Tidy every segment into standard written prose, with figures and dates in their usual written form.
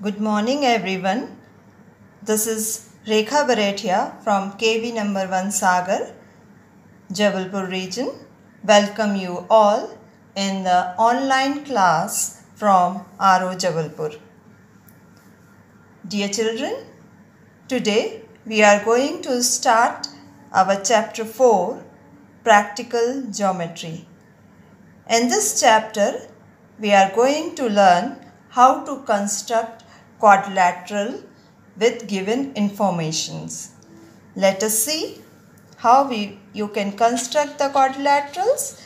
Good morning everyone. This is Rekha Baratia from KV number 1 Sagar, Jabalpur region. Welcome you all in the online class from RO Jabalpur. Dear children, today we are going to start our chapter 4, Practical Geometry. In this chapter, we are going to learn how to construct quadrilateral with given informations. Let us see how you can construct the quadrilaterals.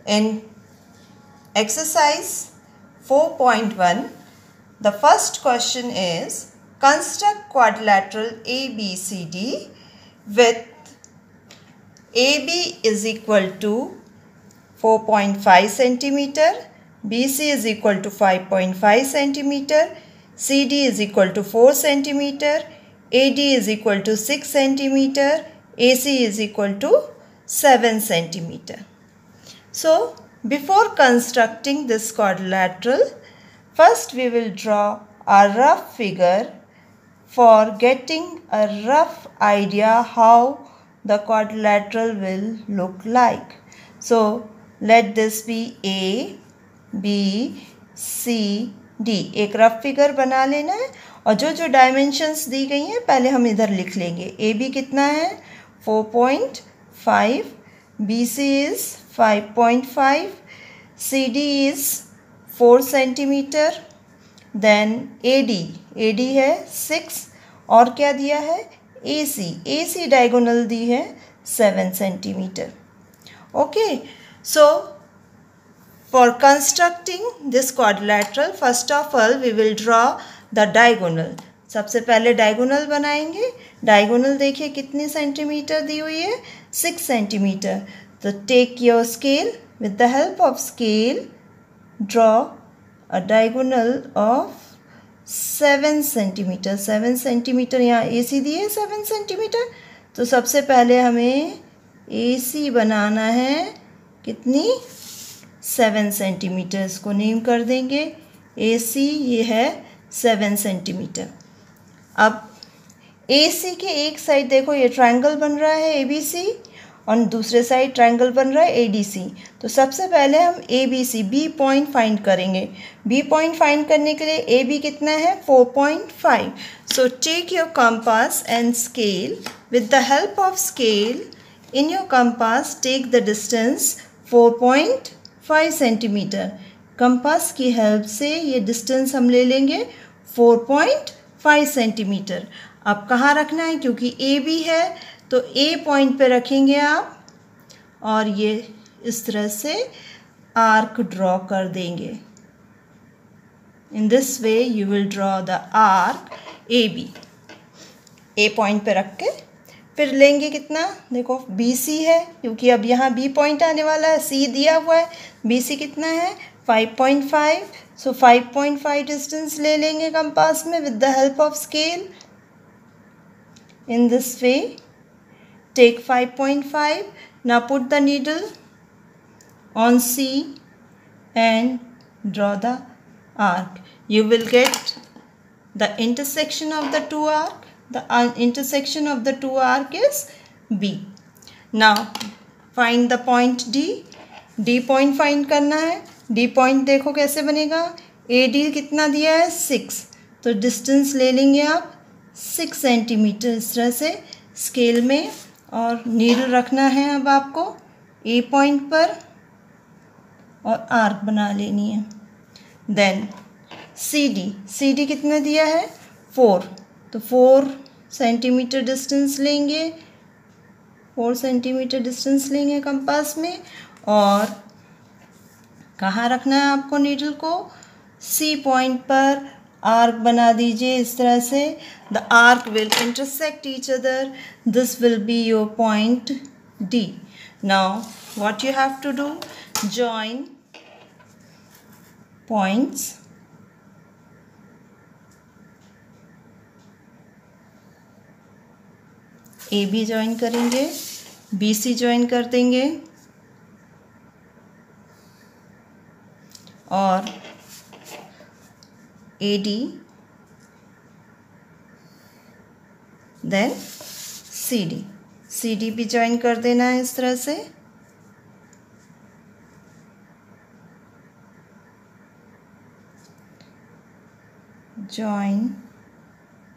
In exercise 4.1, the first question is construct quadrilateral ABCD with AB is equal to 4.5 centimeter, BC is equal to 5.5 centimeter, CD is equal to 4 centimeter, AD is equal to 6 centimeter, AC is equal to 7 centimeter. So, before constructing this quadrilateral, first we will draw a rough figure for getting a rough idea how the quadrilateral will look like. So, let this be A, B, C, D. एक rough figure बना लेना है और जो जो dimensions दी गई हैं पहले हम इधर लिख लेंगे. ए बी कितना है 4.5, B C is 5.5, C D is 4 centimetre, then A D है 6 और क्या दिया है ए सी डायगोनल दी है 7 centimetre. Okay, so for constructing this quadrilateral, first of all we will draw the diagonal. सबसे पहले डायगोनल बनाएंगे. डायगोनल देखिए कितनी सेंटीमीटर दी हुई है 6 सेंटीमीटर. तो take your scale, with the help of scale draw a diagonal of 7 centimetre. 7 centimetre यहाँ ए सी दी है 7 सेंटीमीटर. तो सबसे पहले हमें ए सी बनाना है कितनी 7 सेंटीमीटर. इसको नेम कर देंगे ए सी, ये है 7 सेंटीमीटर. अब ए सी के एक साइड देखो ये ट्रायंगल बन रहा है ए बी सी और दूसरे साइड ट्रायंगल बन रहा है ए डी सी. तो सबसे पहले हम A B C B point find करेंगे. बी पॉइंट फाइंड करने के लिए ए बी कितना है 4.5. So take your compass and scale. With the help of scale in your compass take the distance 4.5 centimetre. Compass की हेल्प से ये distance हम ले लेंगे 4.5 सेंटीमीटर. अब कहाँ रखना है क्योंकि ए बी है तो ए पॉइंट पे रखेंगे आप और ये इस तरह से आर्क ड्रॉ कर देंगे. In this way you will draw the arc A B. A point पे रख के फिर लेंगे कितना देखो बी सी है क्योंकि अब यहाँ बी पॉइंट आने वाला है. सी दिया हुआ है, बी सी कितना है 5.5. सो 5.5 डिस्टेंस ले लेंगे कंपास में with the help of scale. In this way take 5.5. Now put the needle on C and draw the arc. You will get the intersection of the two arc. The intersection of the two arc is B. Now find the point D. D point find करना है. D point देखो कैसे बनेगा. AD कितना दिया है 6. तो distance ले लेंगे आप 6 सेंटीमीटर इस तरह से स्केल में और नीडल रखना है अब आपको A पॉइंट पर और आर्क बना लेनी है. देन CD कितना दिया है 4. तो 4 सेंटीमीटर डिस्टेंस लेंगे. 4 सेंटीमीटर डिस्टेंस लेंगे कंपास में और कहाँ रखना है आपको नीडल को सी पॉइंट पर आर्क बना दीजिए इस तरह से. The arc will intersect each other. This will be your point D. Now what you have to do, join points. A B join करेंगे, बी सी ज्वाइन कर देंगे और AD देन सी डी भी ज्वाइन कर देना है इस तरह से. Join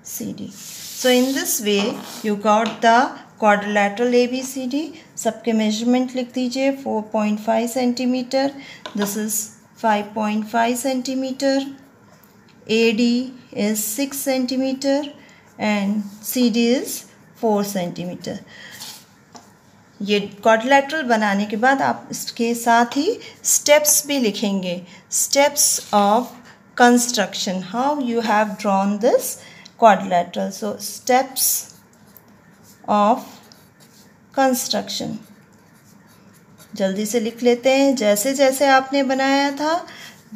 CD. So in this way you got the quadrilateral ABCD. सबके measurement लिख दीजिए. 4.5 centimeter. This is 5.5 centimeter. AD is 6 centimeter and CD is 4 centimeter. ये क्वाड्रिलेटरल बनाने के बाद आप इसके साथ ही स्टेप्स भी लिखेंगे. Steps of construction, how you have drawn this quadrilateral. So steps of construction जल्दी से लिख लेते हैं. जैसे जैसे आपने बनाया था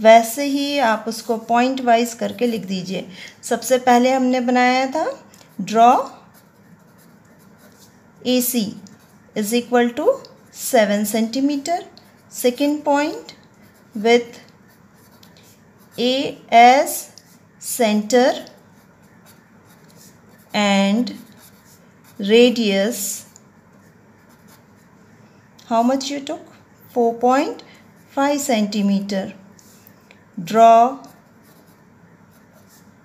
वैसे ही आप उसको पॉइंट वाइज करके लिख दीजिए. सबसे पहले हमने बनाया था draw AC is equal to 7 centimeter. Second point, with A as center and radius, how much you took? 4.5 centimeter. Draw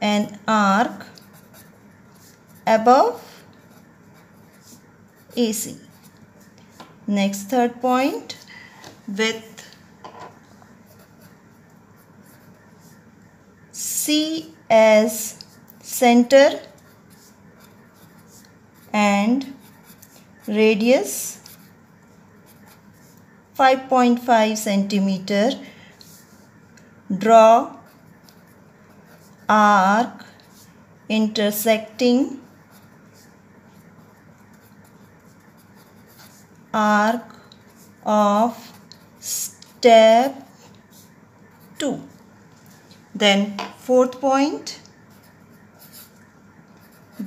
an arc above AC. Next, third point, with C as center and radius 5.5 centimeter. Draw arc intersecting arc of step 2. Then fourth point,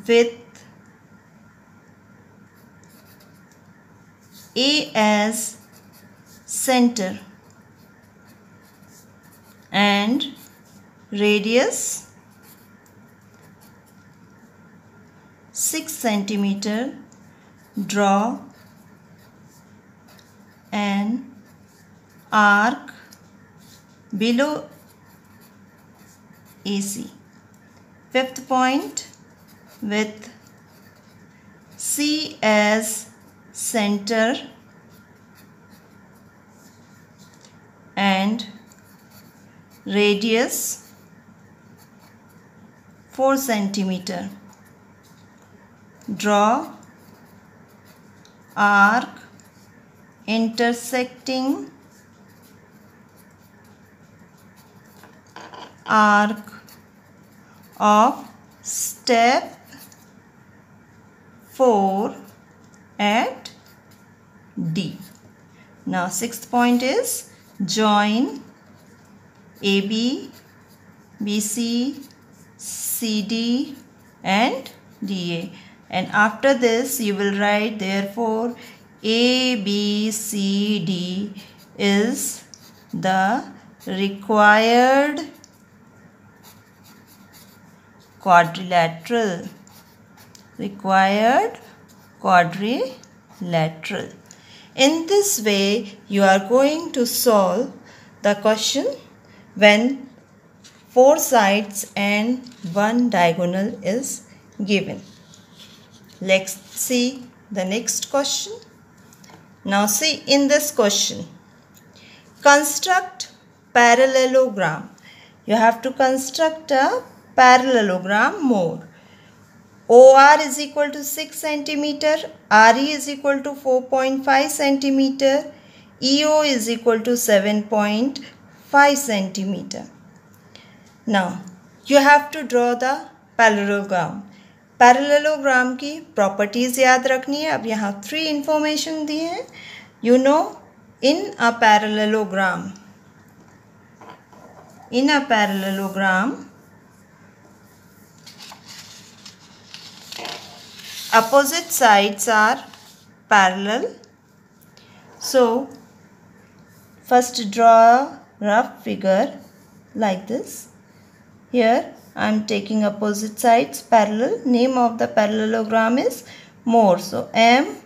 with A as center and radius 6 centimeter. Draw an arc below AC. Fifth point, with C as center and radius 4 centimeter. Draw arc intersecting arc of step 4 at D. Now sixth point is join AB, BC, CD and DA, and after this you will write therefore ABCD is the required quadrilateral. In this way you are going to solve the question when 4 sides and 1 diagonal is given. Let's see the next question. Now see, in this question, construct parallelogram. You have to construct a parallelogram more. OR is equal to 6 centimeter, RE is equal to 4.5 centimeter, EO is equal to 7.5 centimeter. Now you have to draw the parallelogram. Parallelogram की properties याद रखनी है. अब यहाँ 3 information दी है. You know, in a parallelogram, opposite sides are parallel. So first draw a rough figure like this. Here I'm taking opposite sides parallel. Name of the parallelogram is more. So M-O-R-E.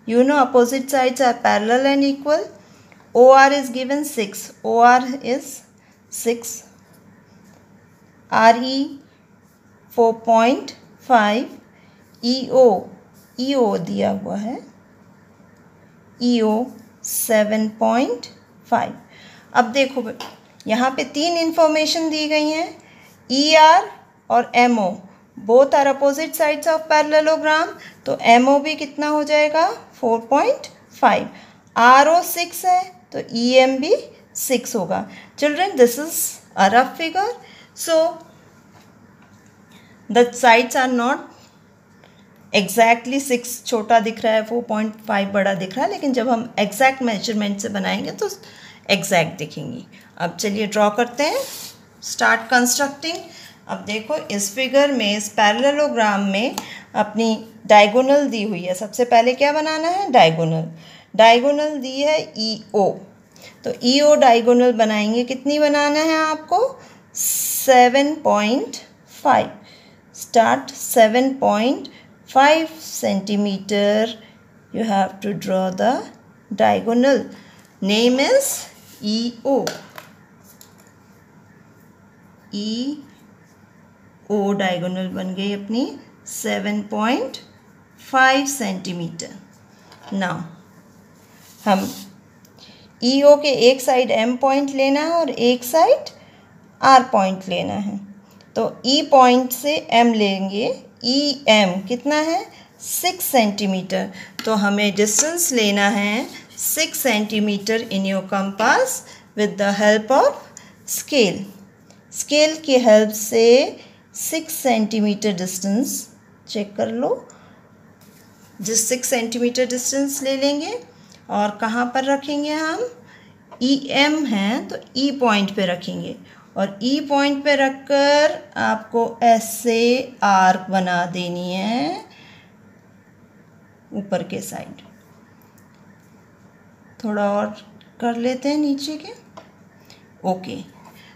You know opposite sides are parallel and equal. OR is given 6. OR is 6. RE 4.5. EO दिया हुआ है EO 7.5. अब देखो यहाँ पे 3 information दी गई हैं. ER और MO both are opposite sides of parallelogram. तो MO भी कितना हो जाएगा 4.5. RO 6 है तो EM भी 6 होगा. Children this is a rough figure. So the sides are not exactly 6 छोटा दिख रहा है, 4.5 बड़ा दिख रहा है, लेकिन जब हम एग्जैक्ट मेजरमेंट से बनाएंगे तो एग्जैक्ट दिखेंगी. अब चलिए ड्रॉ करते हैं. Start constructing. अब देखो इस फिगर में, इस पैरेललोग्राम में अपनी डायगोनल दी हुई है. सबसे पहले क्या बनाना है? डायगोनल. डायगोनल दी है EO. तो EO डायगोनल बनाएंगे. कितनी बनाना है आपको? 7.5. Start 7.5 centimeter. You have to draw the diagonal. Name is EO. EO diagonal बन गई अपनी 7.5 centimeter. Now हम EO के एक साइड M पॉइंट लेना है और एक साइड R पॉइंट लेना है. तो E पॉइंट से M लेंगे. EM कितना है? 6 सेंटीमीटर. तो हमें डिस्टेंस लेना है 6 centimetre in your compass with the help of scale. Scale की हेल्प से 6 सेंटीमीटर डिस्टेंस चेक कर लो. जिस 6 सेंटीमीटर डिस्टेंस ले लेंगे और कहाँ पर रखेंगे हम? EM है तो E पॉइंट पे रखेंगे और E पॉइंट पे रखकर आपको ऐसे आर्क बना देनी है ऊपर के साइड. थोड़ा और कर लेते हैं नीचे के. ओके.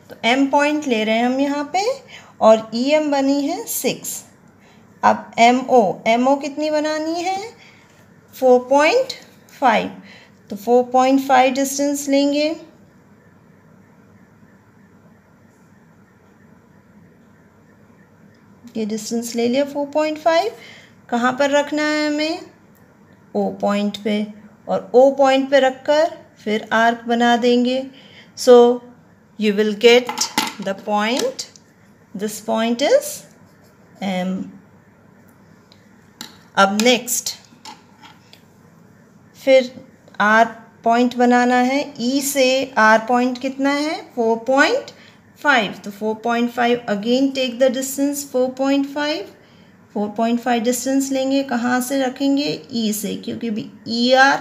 तो M पॉइंट ले रहे हैं हम यहाँ पे और EM बनी है 6. अब MO कितनी बनानी है? 4.5. तो 4.5 डिस्टेंस लेंगे. ये डिस्टेंस ले लिया 4.5. कहाँ पर रखना है हमें? O पॉइंट पे. और O पॉइंट पे रखकर फिर आर्क बना देंगे. So you will get the point. This point is M. अब नेक्स्ट फिर R पॉइंट बनाना है. E से R पॉइंट कितना है? 4.5. तो 4.5 again take the distance 4.5 distance लेंगे. कहाँ से रखेंगे? E से, क्योंकि भी ER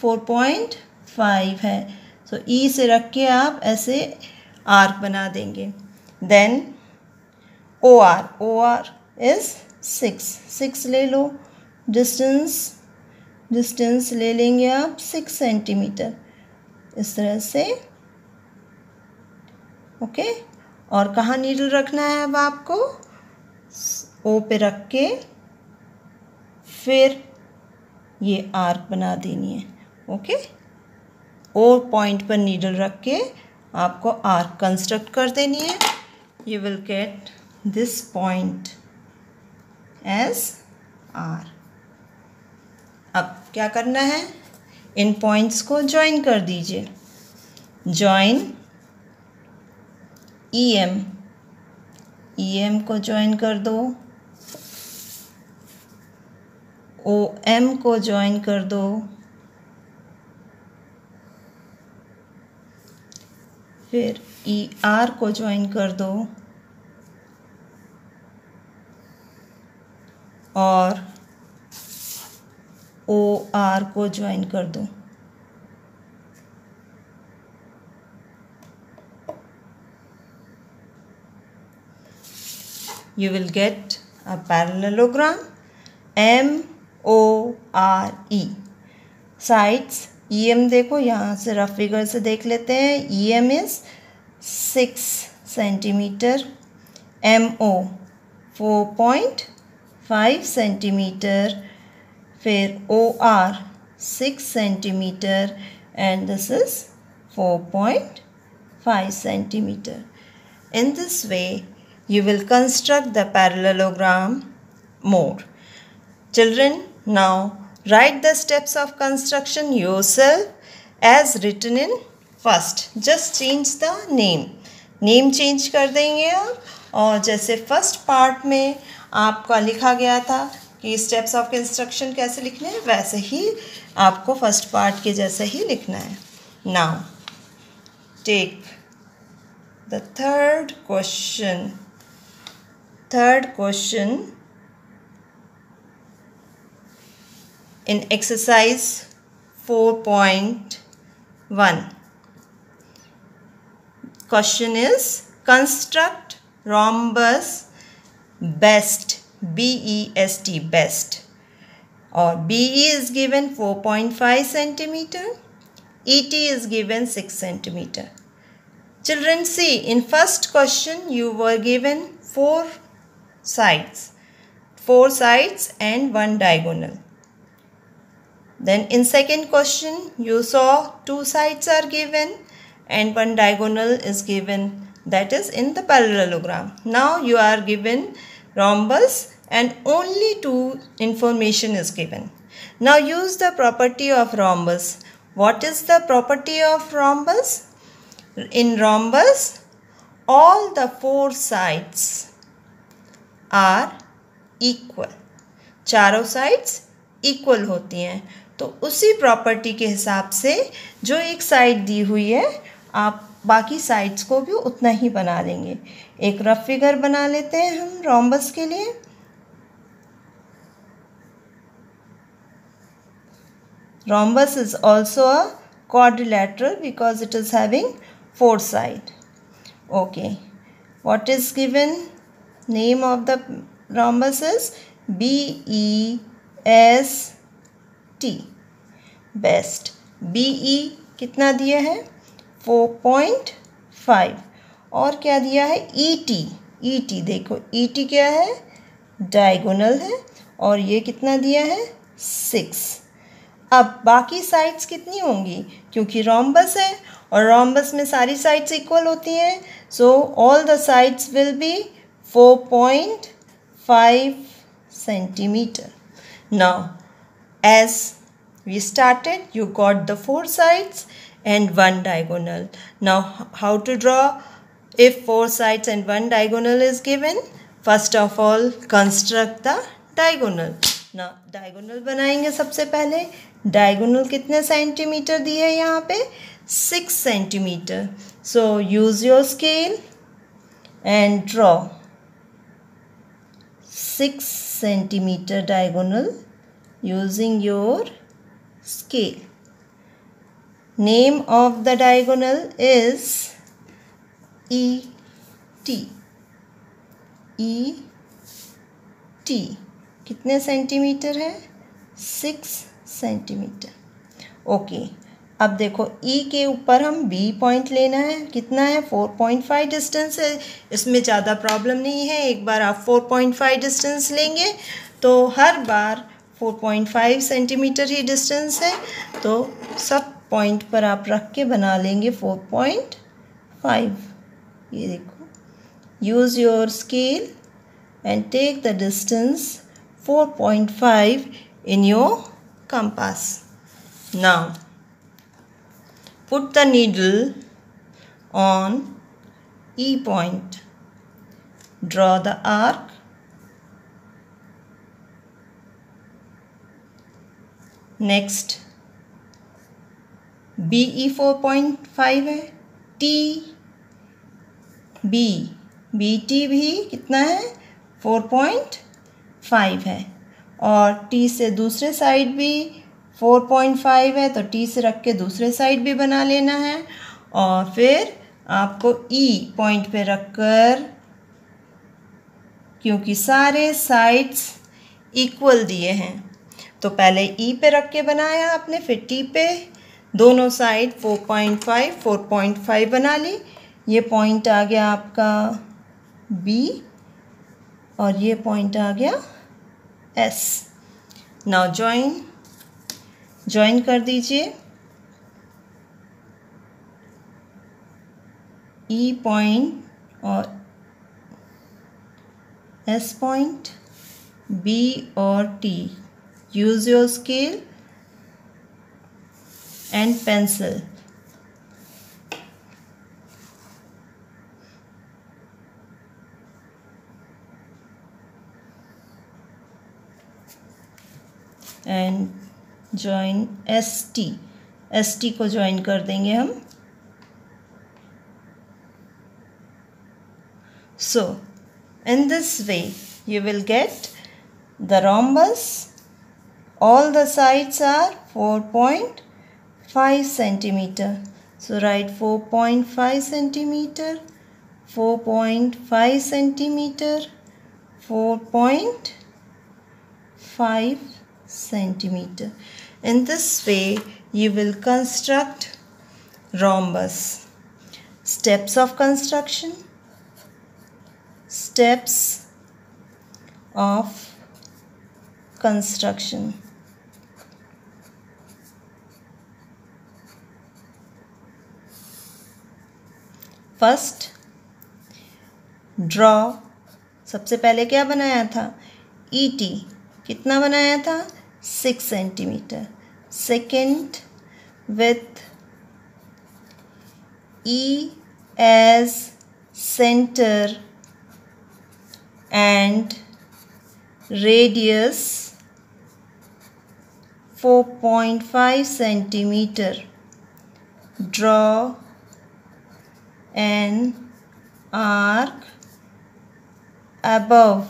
4.5 है. सो E से रख के आप ऐसे आर्क बना देंगे. देन OR इज 6 ले लो. डिस्टेंस ले लेंगे आप 6 सेंटीमीटर इस तरह से. ओके. और कहाँ नीडल रखना है अब आपको? O पे रख के फिर ये आर्क बना देनी है. ओके. O पॉइंट पर नीडल रख के आपको आर्क कंस्ट्रक्ट कर देनी है. You will get this point as R. अब क्या करना है? इन पॉइंट्स को ज्वाइन कर दीजिए. ज्वाइन EM को ज्वाइन कर दो. OM को ज्वाइन कर दो. फिर ER को ज्वाइन कर दो और OR को ज्वाइन कर दो. You will get a parallelogram. MORE. Sides EM देखो, यहाँ से रफ फिगर से देख लेते हैं. EM is 6 centimetre, MO 4.5 centimetre, फिर OR 6 centimetre and this is 4.5 centimeter. In this way, you will construct the parallelogram more. Children, now write the steps of construction yourself as written in first. Just change the name. Name change कर देंगे आप, और जैसे first part में आपका लिखा गया था कि स्टेप्स ऑफ कंस्ट्रक्शन कैसे लिखने हैं, वैसे ही आपको फर्स्ट पार्ट के जैसे ही लिखना है. Now, take the third question. Third question in exercise 4.1. Question is construct rhombus best, B-E-S-T, best. Or BE is given 4.5 centimeter. ET is given 6 centimeter. Children, see, in first question you were given 4 sides and 1 diagonal. Then in second question you saw 2 sides are given and 1 diagonal is given, that is in the parallelogram. Now you are given rhombus and only 2 information is given. Now use the property of rhombus. What is the property of rhombus? In rhombus, all the 4 sides are equal. चारों sides equal होती हैं. तो उसी property के हिसाब से जो एक साइड दी हुई है, आप बाकी साइड्स को भी उतना ही बना लेंगे. एक रफ फिगर बना लेते हैं हम rhombus के लिए. Rhombus is also a quadrilateral because it is having 4 sides. Okay. What is given? Name of the rhombus is B-E-S-T. Best. BE कितना दिया है? 4.5. और क्या दिया है? ET. ET देखो, ET क्या है? डायगोनल है. और ये कितना दिया है? 6. अब बाकी साइड्स कितनी होंगी? क्योंकि रोम्बस है और रोम्बस में सारी साइड्स इक्वल होती हैं, so all the sides will be 4.5 centimetre. Now as we started, you got the 4 sides and 1 diagonal. Now how to draw if 4 sides and 1 diagonal is given? First of all, construct the diagonal. Now diagonal बनाएंगे सबसे पहले. Diagonal कितने centimetre दिए है यहाँ पे? 6 centimetre. So use your scale and draw 6 centimeter diagonal using your scale. Name of the diagonal is ET. ET कितने centimetre है? 6 सेंटीमीटर. ओके, अब देखो E के ऊपर हम B पॉइंट लेना है. कितना है? 4.5 डिस्टेंस है. इसमें ज़्यादा प्रॉब्लम नहीं है. एक बार आप 4.5 डिस्टेंस लेंगे तो हर बार 4.5 सेंटीमीटर ही डिस्टेंस है, तो सब पॉइंट पर आप रख के बना लेंगे 4.5. ये देखो, use your scale and take the distance 4.5 in your compass. Now put the needle on E point. Draw the arc. Next BE 4.5 है. BT भी कितना है? 4.5 है. और T से दूसरे साइड भी 4.5 है, तो T से रख के दूसरे साइड भी बना लेना है. और फिर आपको E पॉइंट पे रखकर, क्योंकि सारे साइड्स इक्वल दिए हैं, तो पहले E पे रख के बनाया आपने, फिर T पे दोनों साइड 4.5 बना ली. ये पॉइंट आ गया आपका B और ये पॉइंट आ गया S। नाउ ज्वाइन कर दीजिए E पॉइंट और S पॉइंट, B और T। Use your scale and pencil. And join us T को ज्वाइन कर देंगे हम। So in this way you will get the rhombus. All the sides are 4.5 centimeter. So write 4.5 centimeter, 4.5 centimeter, 4.5 centimeter. In this way you will construct rhombus. Steps of construction. Steps of construction. First, draw. सबसे पहले क्या बनाया था? ET कितना बनाया था? 6 centimetre. Second, with E as center and radius 4.5 centimeter. Draw an arc above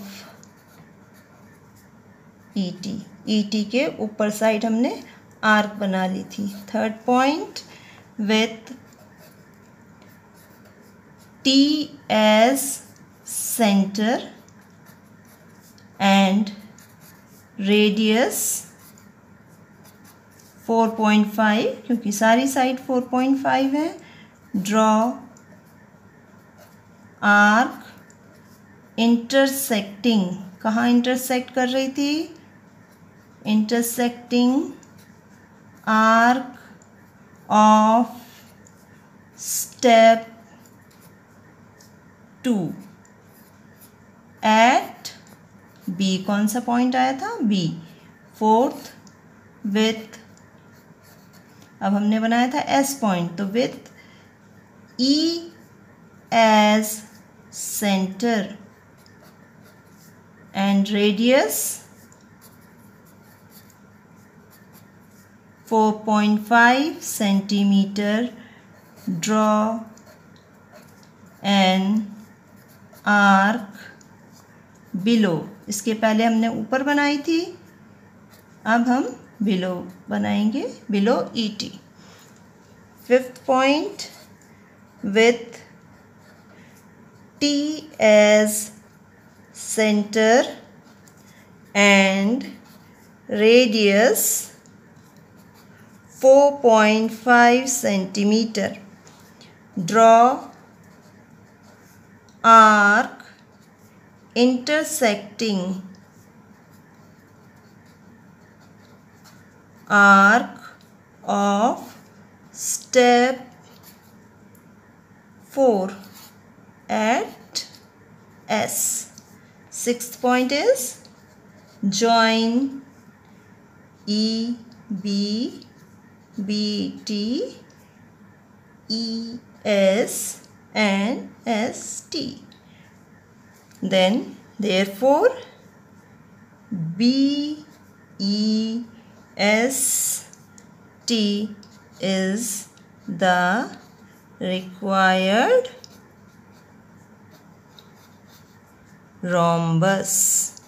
ET. ET के ऊपर साइड हमने आर्क बना ली थी. Third point, with T as center and radius 4.5, क्योंकि सारी साइड 4.5 है. Draw arc intersecting. कहाँ इंटरसेक्ट कर रही थी? Intersecting arc of step 2 at B. कौन सा पॉइंट आया था? B. फोर्थ, विथ, अब हमने बनाया था S पॉइंट, तो with E as center and radius 4.5 centimeter. Draw an arc below. इसके पहले हमने ऊपर बनाई थी, अब हम below बनाएंगे, below ET. Fifth point, with T as center and radius 4.5 centimeter. Draw arc intersecting arc of step 4 at S. Sixth point is join E, B, B, T, E, S and S, T. Then therefore B, E, S, T is the required rhombus.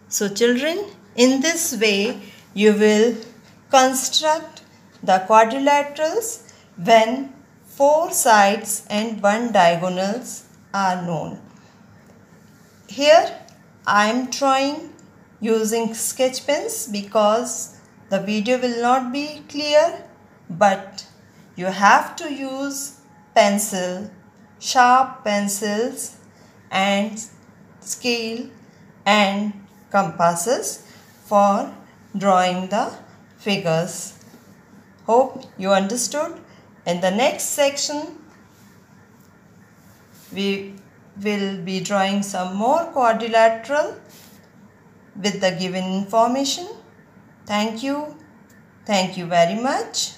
So children, in this way you will construct the quadrilaterals when 4 sides and 1 diagonals are known. Here I am drawing using sketch pens because the video will not be clear but you have to use pencil, sharp pencils and scale and compasses for drawing the figures. Hope you understood. In the next section, we will be drawing some more quadrilateral with the given information. Thank you. Thank you very much.